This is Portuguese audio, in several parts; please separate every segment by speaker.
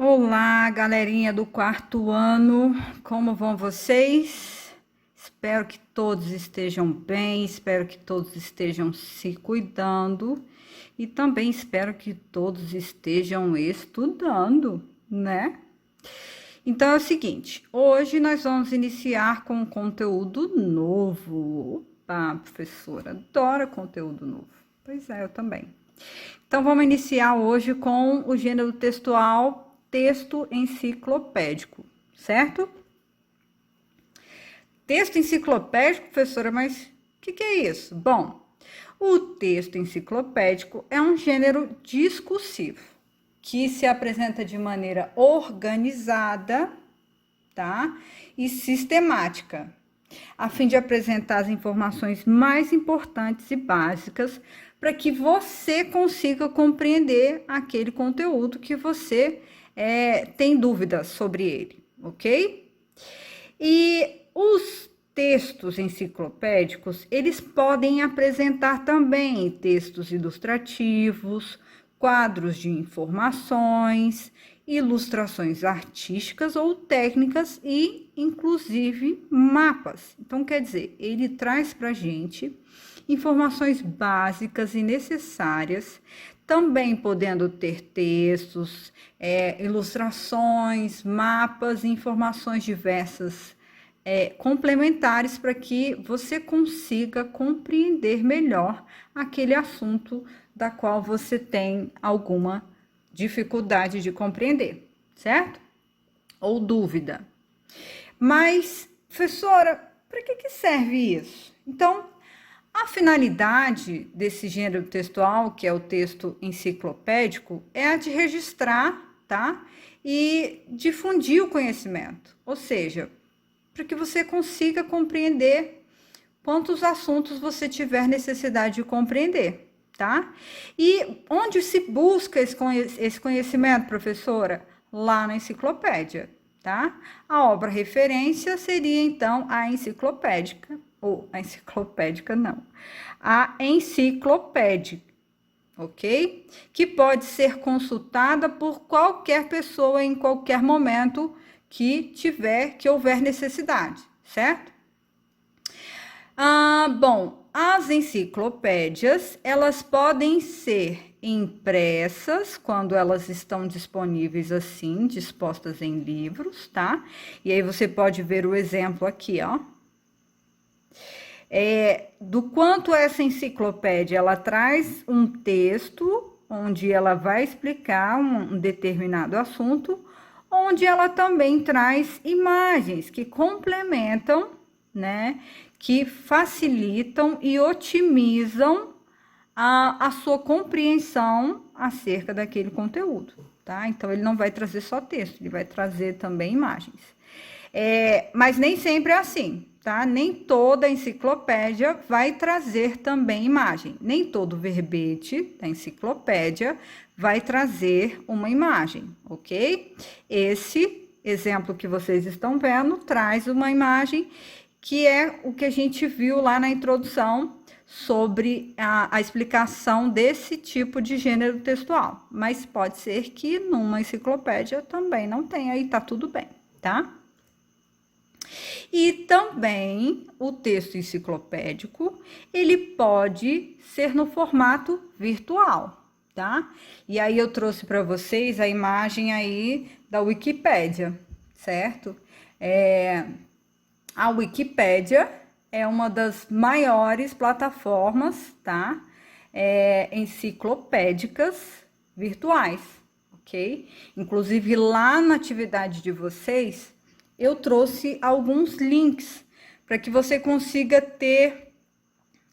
Speaker 1: Olá, galerinha do quarto ano, como vão vocês? Espero que todos estejam bem, espero que todos estejam se cuidando e também espero que todos estejam estudando, né? Então é o seguinte, hoje nós vamos iniciar com um conteúdo novo. Opa, professora, adora conteúdo novo. Pois é, eu também. Então vamos iniciar hoje com o gênero textual texto enciclopédico, certo? Texto enciclopédico, professora, mas o que é isso? Bom, o texto enciclopédico é um gênero discursivo que se apresenta de maneira organizada, tá? E sistemática, a fim de apresentar as informações mais importantes e básicas para que você consiga compreender aquele conteúdo que você tem dúvidas sobre ele, ok? E os textos enciclopédicos, eles podem apresentar também textos ilustrativos, quadros de informações, ilustrações artísticas ou técnicas e, inclusive, mapas. Então, quer dizer, ele traz para a gente informações básicas e necessárias, também podendo ter textos, ilustrações, mapas, informações diversas complementares para que você consiga compreender melhor aquele assunto da qual você tem alguma dificuldade de compreender, certo? Ou dúvida. Mas, professora, para que serve isso? Então, a finalidade desse gênero textual, que é o texto enciclopédico, é a de registrar, tá? E difundir o conhecimento, ou seja, para que você consiga compreender quantos assuntos você tiver necessidade de compreender, tá? E onde se busca esse conhecimento, professora? Lá na enciclopédia, tá? A obra referência seria, então, a enciclopédica, ou a enciclopédica não, a enciclopédia, ok? Que pode ser consultada por qualquer pessoa em qualquer momento que houver necessidade, certo? Bom, as enciclopédias, elas podem ser impressas quando elas estão disponíveis assim, dispostas em livros, tá? E aí você pode ver o exemplo aqui, ó. Do quanto essa enciclopédia, ela traz um texto onde ela vai explicar um determinado assunto, onde ela também traz imagens que complementam, né, que facilitam e otimizam a sua compreensão acerca daquele conteúdo, tá? Então, ele não vai trazer só texto, ele vai trazer também imagens. Mas nem sempre é assim, tá? Nem toda enciclopédia vai trazer também imagem. Nem todo verbete da enciclopédia vai trazer uma imagem, ok? Esse exemplo que vocês estão vendo traz uma imagem que é o que a gente viu lá na introdução sobre a explicação desse tipo de gênero textual. Mas pode ser que numa enciclopédia também não tenha e tá tudo bem, tá? E também o texto enciclopédico, ele pode ser no formato virtual, tá? E aí eu trouxe para vocês a imagem aí da Wikipédia, certo? A Wikipédia é uma das maiores plataformas, tá? Enciclopédicas virtuais, ok? Inclusive lá na atividade de vocês, eu trouxe alguns links para que você consiga ter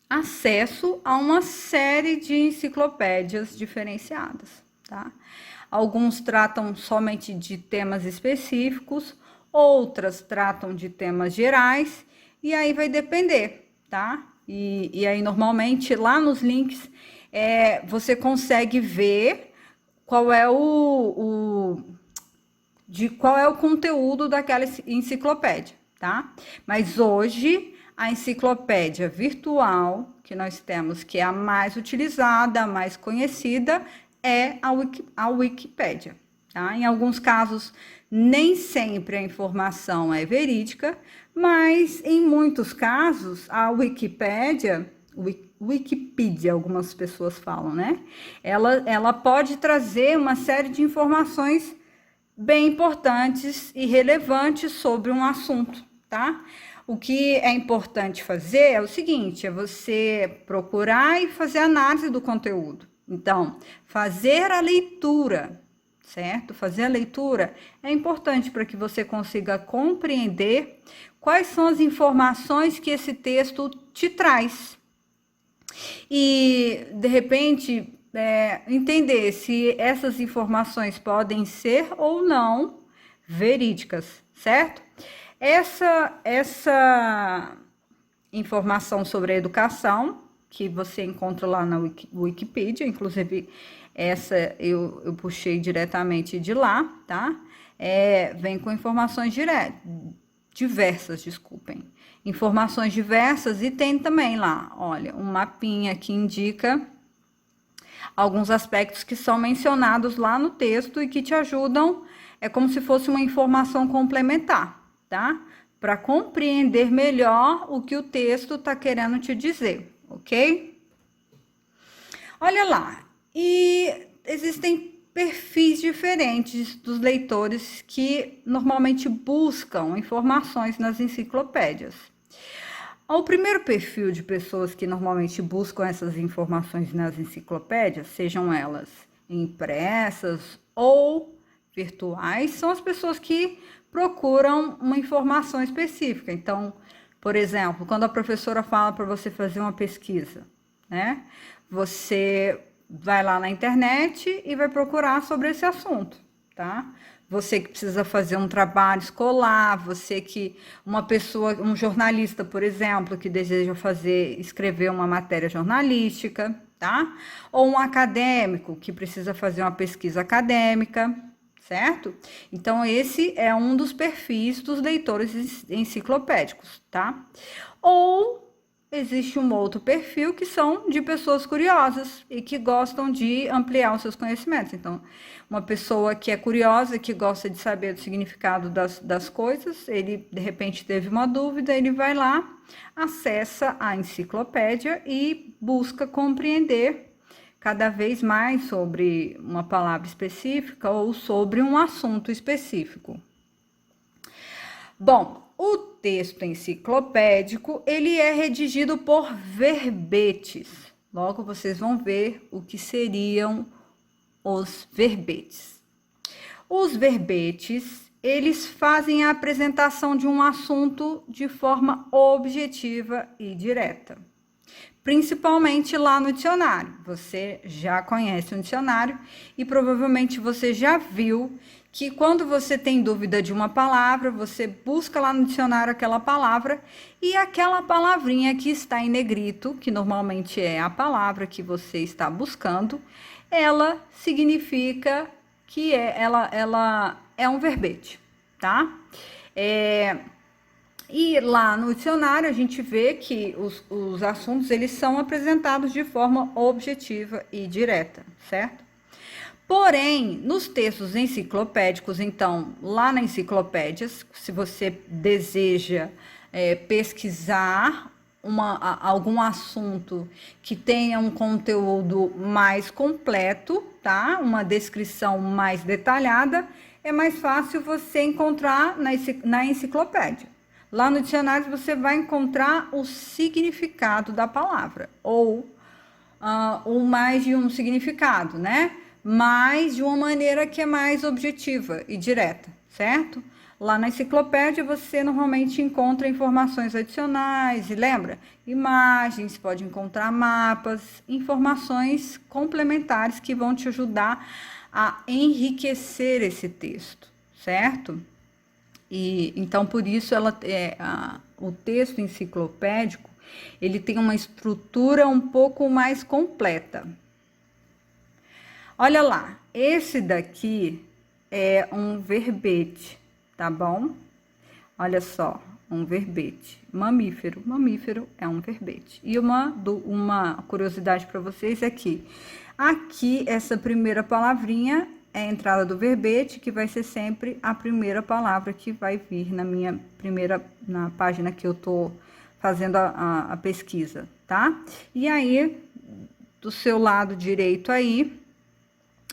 Speaker 1: acesso a uma série de enciclopédias diferenciadas, tá? Alguns tratam somente de temas específicos, outras tratam de temas gerais, e aí vai depender, tá? E aí, normalmente, lá nos links, você consegue ver qual é qual é o conteúdo daquela enciclopédia, tá? Mas hoje, a enciclopédia virtual que nós temos, que é a mais utilizada, a mais conhecida, é a Wikipédia, tá? Em alguns casos, nem sempre a informação é verídica, mas em muitos casos, a Wikipedia, algumas pessoas falam, né? Ela pode trazer uma série de informações bem importantes e relevantes sobre um assunto, tá? O que é importante fazer é o seguinte, é você procurar e fazer análise do conteúdo. Então, fazer a leitura, certo? Fazer a leitura é importante para que você consiga compreender quais são as informações que esse texto te traz. E, de repente, entender se essas informações podem ser ou não verídicas, certo? Essa informação sobre a educação, que você encontra lá na Wikipedia, inclusive essa eu puxei diretamente de lá, tá? Vem com informações diversas, desculpem. Informações diversas e tem também lá, olha, um mapinha que indica alguns aspectos que são mencionados lá no texto e que te ajudam, é como se fosse uma informação complementar, tá? Para compreender melhor o que o texto está querendo te dizer, ok? Olha lá, e existem perfis diferentes dos leitores que normalmente buscam informações nas enciclopédias. O primeiro perfil de pessoas que normalmente buscam essas informações nas enciclopédias, sejam elas impressas ou virtuais, são as pessoas que procuram uma informação específica. Então, por exemplo, quando a professora fala para você fazer uma pesquisa, né? Você vai lá na internet e vai procurar sobre esse assunto, tá? Você que precisa fazer um trabalho escolar, você que uma pessoa, um jornalista, por exemplo, que deseja escrever uma matéria jornalística, tá? Ou um acadêmico que precisa fazer uma pesquisa acadêmica, certo? Então esse é um dos perfis dos leitores enciclopédicos, tá? Ou existe um outro perfil que são de pessoas curiosas e que gostam de ampliar os seus conhecimentos. Então, uma pessoa que é curiosa, que gosta de saber do significado das coisas, ele de repente teve uma dúvida, ele vai lá, acessa a enciclopédia e busca compreender cada vez mais sobre uma palavra específica ou sobre um assunto específico. Bom, o texto enciclopédico, ele é redigido por verbetes. Logo vocês vão ver o que seriam os verbetes. Os verbetes, eles fazem a apresentação de um assunto de forma objetiva e direta. Principalmente lá no dicionário. Você já conhece o dicionário e provavelmente você já viu que quando você tem dúvida de uma palavra, você busca lá no dicionário aquela palavra e aquela palavrinha que está em negrito, que normalmente é a palavra que você está buscando, ela significa que ela é um verbete, tá? E lá no dicionário a gente vê que os assuntos eles são apresentados de forma objetiva e direta, certo? Porém, nos textos enciclopédicos, então, lá na enciclopédia, se você deseja pesquisar algum assunto que tenha um conteúdo mais completo, tá? Uma descrição mais detalhada, é mais fácil você encontrar na enciclopédia. Lá no dicionário você vai encontrar o significado da palavra, ou mais de um significado, né? Mas de uma maneira que é mais objetiva e direta, certo? Lá na enciclopédia você normalmente encontra informações adicionais, e lembra? Imagens, pode encontrar mapas, informações complementares que vão te ajudar a enriquecer esse texto, certo? E então por isso o texto enciclopédico ele tem uma estrutura um pouco mais completa. Olha lá, esse daqui é um verbete, tá bom? Olha só, um verbete. Mamífero, mamífero é um verbete. E uma curiosidade para vocês é que aqui essa primeira palavrinha é a entrada do verbete, que vai ser sempre a primeira palavra que vai vir na página que eu tô fazendo a pesquisa, tá? E aí, do seu lado direito aí,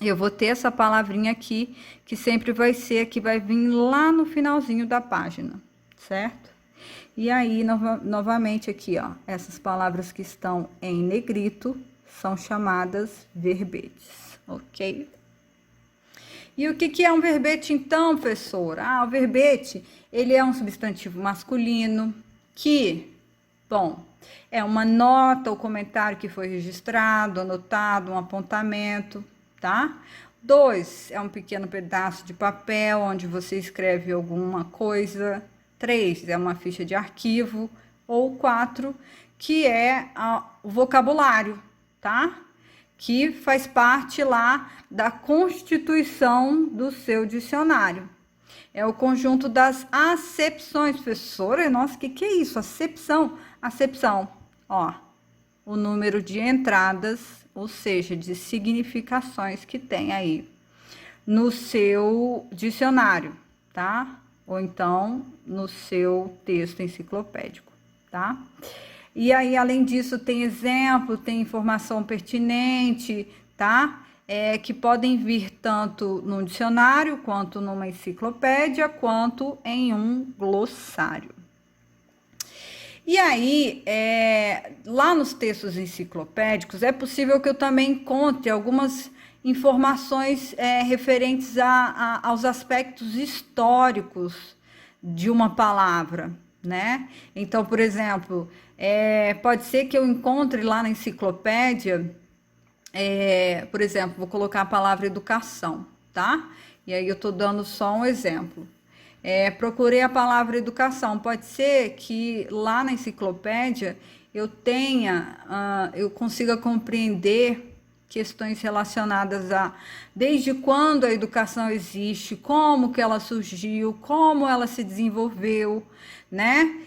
Speaker 1: eu vou ter essa palavrinha aqui, que sempre vai ser a que vai vir lá no finalzinho da página, certo? E aí, novamente aqui, ó, essas palavras que estão em negrito são chamadas verbetes, ok? E o que é um verbete, então, professora? O verbete, ele é um substantivo masculino que, bom, é uma nota ou comentário que foi registrado, anotado, um apontamento, tá? 2, é um pequeno pedaço de papel onde você escreve alguma coisa. 3, é uma ficha de arquivo. Ou 4, que é o vocabulário, tá? Que faz parte lá da constituição do seu dicionário. É o conjunto das acepções, professora. Nossa, o que é isso? Acepção. Acepção, ó, o número de entradas, ou seja, de significações que tem aí no seu dicionário, tá? Ou então no seu texto enciclopédico, tá? E aí, além disso, tem exemplo, tem informação pertinente, tá? Que podem vir tanto num dicionário, quanto numa enciclopédia, quanto em um glossário. E aí, lá nos textos enciclopédicos, é possível que eu também encontre algumas informações referentes aos aspectos históricos de uma palavra, né? Então, por exemplo, pode ser que eu encontre lá na enciclopédia, por exemplo, vou colocar a palavra educação, tá? E aí eu tô dando só um exemplo. Procurei a palavra educação. Pode ser que lá na enciclopédia eu consiga compreender questões relacionadas a desde quando a educação existe, como que ela surgiu, como ela se desenvolveu, né?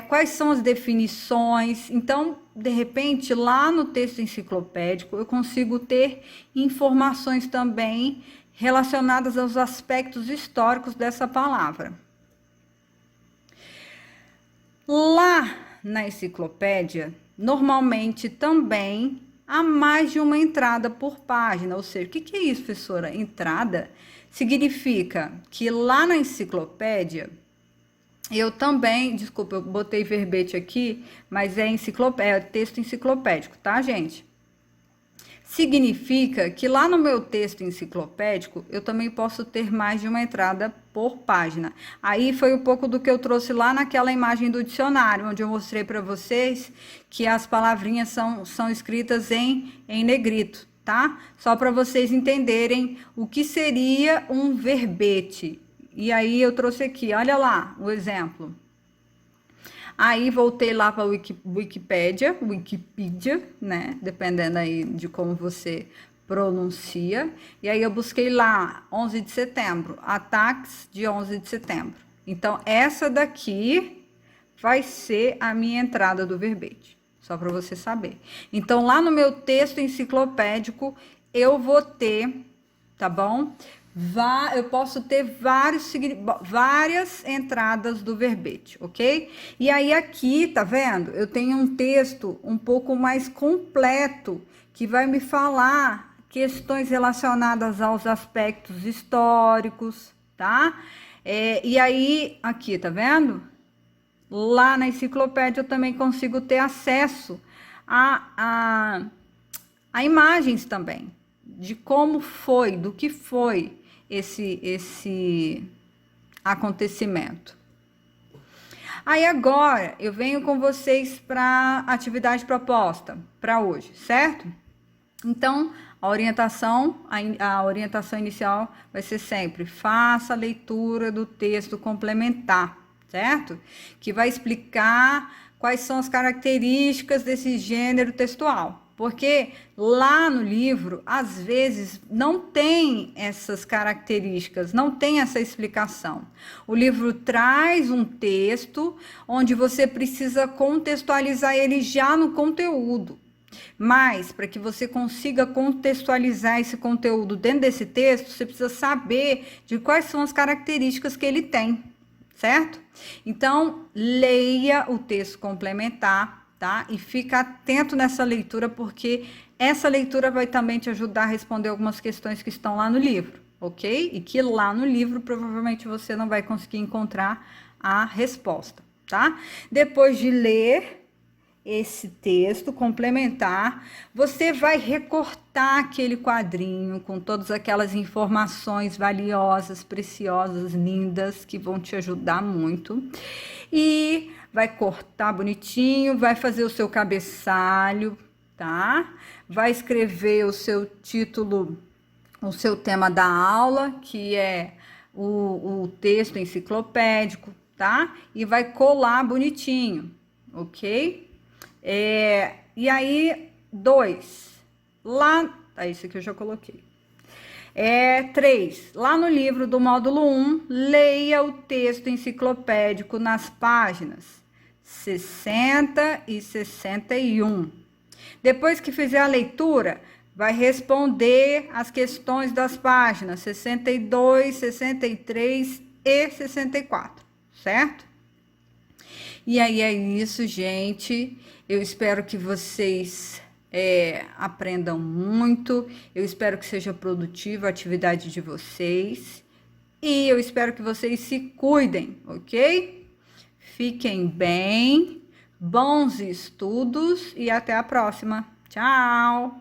Speaker 1: Quais são as definições. Então, de repente, lá no texto enciclopédico, eu consigo ter informações também relacionadas aos aspectos históricos dessa palavra. Lá na enciclopédia, normalmente também há mais de uma entrada por página. Ou seja, o que é isso, professora? Entrada significa que lá na enciclopédia, eu também, desculpa, eu botei verbete aqui, mas é texto enciclopédico, tá, gente? Significa que lá no meu texto enciclopédico, eu também posso ter mais de uma entrada por página. Aí foi um pouco do que eu trouxe lá naquela imagem do dicionário, onde eu mostrei para vocês que as palavrinhas são escritas em negrito, tá? Só para vocês entenderem o que seria um verbete. E aí eu trouxe aqui, olha lá o exemplo. Aí voltei lá para a Wikipedia, né? Dependendo aí de como você pronuncia. E aí eu busquei lá 11 de setembro, ataques de 11 de setembro. Então, essa daqui vai ser a minha entrada do verbete, só para você saber. Então, lá no meu texto enciclopédico, eu vou ter, tá bom? Eu posso ter várias entradas do verbete, ok? E aí aqui, tá vendo? Eu tenho um texto um pouco mais completo, que vai me falar questões relacionadas aos aspectos históricos, tá? E aí, aqui, tá vendo? Lá na enciclopédia eu também consigo ter acesso a imagens também, de como foi, do que foi esse acontecimento. Aí agora eu venho com vocês para atividade proposta para hoje, certo? Então, a orientação inicial vai ser sempre: faça a leitura do texto complementar, certo? Que vai explicar quais são as características desse gênero textual. Porque lá no livro, às vezes, não tem essas características, não tem essa explicação. O livro traz um texto onde você precisa contextualizar ele já no conteúdo. Mas, para que você consiga contextualizar esse conteúdo dentro desse texto, você precisa saber de quais são as características que ele tem, certo? Então, leia o texto complementar, tá? E fica atento nessa leitura, porque essa leitura vai também te ajudar a responder algumas questões que estão lá no livro, ok? E que lá no livro provavelmente você não vai conseguir encontrar a resposta, tá? Depois de ler esse texto complementar, você vai recortar aquele quadrinho com todas aquelas informações valiosas, preciosas, lindas, que vão te ajudar muito. E vai cortar bonitinho, vai fazer o seu cabeçalho, tá? Vai escrever o seu título, o seu tema da aula, que é o texto enciclopédico, tá? E vai colar bonitinho, ok? E aí, 2, lá, isso aqui eu já coloquei. 3, lá no livro do módulo 1, leia o texto enciclopédico nas páginas 60 e 61. Depois que fizer a leitura, vai responder as questões das páginas 62, 63 e 64, certo? E aí é isso, gente. Eu espero que vocês aprendam muito. Eu espero que seja produtiva a atividade de vocês. E eu espero que vocês se cuidem, ok? Fiquem bem, bons estudos e até a próxima. Tchau!